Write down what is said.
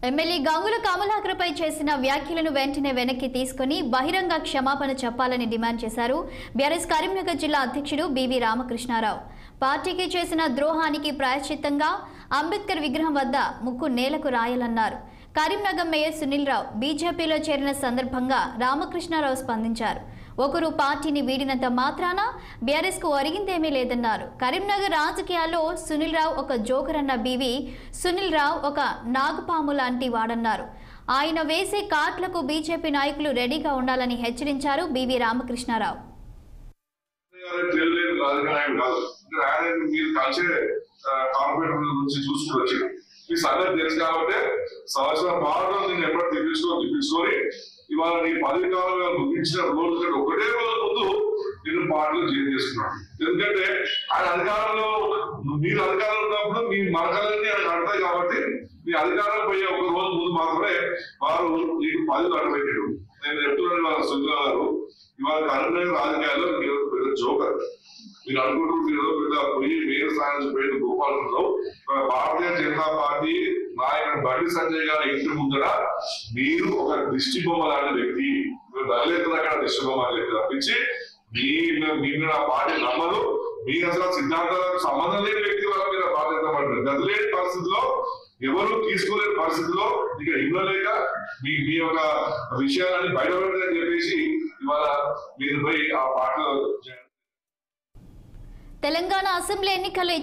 MLA Gangula కమలాకర్పై చేసిన వ్యాఖ్యలను వెంటనే వెనక్కి తీసుకుని బహిరంగ క్షమాపణ చెప్పాలని డిమాండ్ చేశారు బీఆర్ఎస్ కరీంనగర్ జిల్లా అధ్యక్షుడు బివి రామకృష్ణారావు. పార్టీకి చేసిన ద్రోహానికి ప్రాయశ్చిత్తంగా అంబేద్కర్ విగ్రహం వద్ద ముక్కు నేలకు రాయాలన్నారు. కరీంనగర్ మేయర్ సునీల్ రావు బీజేపీలో చేరిన సందర్భంగా రామకృష్ణారావు స్పందించారు. ఒకరు పార్టీని వీడినంత మాత్రాన బీఆర్ఎస్ కు ఒరిగిందేమీ లేదన్నారు. కరీంనగర్ రాజకీయాల్లో సునీల్ రావు ఒక జోకర్ అన్న బీవీ సునీల్ రావు ఒక నాగపాము లాంటి వాడన్నారు. ఆయన వేసే కార్డులకు బీజేపీ నాయకులు రెడీగా ఉండాలని హెచ్చరించారు బివి రామకృష్ణారావు. ఇవాళ నీ 10 కాలంగా ముగించిన రోజు ఒకటే రోజు ముందు నేను పార్టీలో చేంజ్ చేసుకున్నాను. ఎందుకంటే ఆయన అధికారంలో మీరు అధికారంలో ఉన్నప్పుడు మీ మరకలన్నీ ఆయన నడతాయి కాబట్టి మీ అధికారం పోయే ఒక రోజు ముందు మాత్రమే వారు నీకు 10 అడబెట్టాడు. నేను చెప్తున్నాను వాళ్ళ సుందర గారు, ఇవాళ కరీంనగర్ రాజకీయాల్లో మీరు పెద్ద జోకర్. మీరు అనుకుంటూ మీరు పెద్ద పోయి మేయర్ స్థానం పోయిన గోపాలంలో భారతీయ జనతా పార్టీ నాయకుడు బండి సంజయ్ గారి ఇంటి ముందర మీరు ఒక దిష్టి బొమ్మ లాంటి వ్యక్తి. మీరు దళితులు అక్కడ దిష్టి బొమ్మ తప్పించి మీరు ఆ పార్టీ నమ్మరు. మీరు అసలు సిద్ధాంతాలకు సంబంధం లేని వ్యక్తి వాళ్ళ మీద బాధ్యత పడ్డారు. గదిలేని పరిస్థితిలో ఎవరు తీసుకోలేని పరిస్థితిలో ఇక ఇవ్వలేక మీ యొక్క విషయాలని బయటపడదని చెప్పేసి ఇవాళ మీరు పోయి ఆ పార్టీలో తెలంగాణ అసెంబ్లీ ఎన్నికల్లో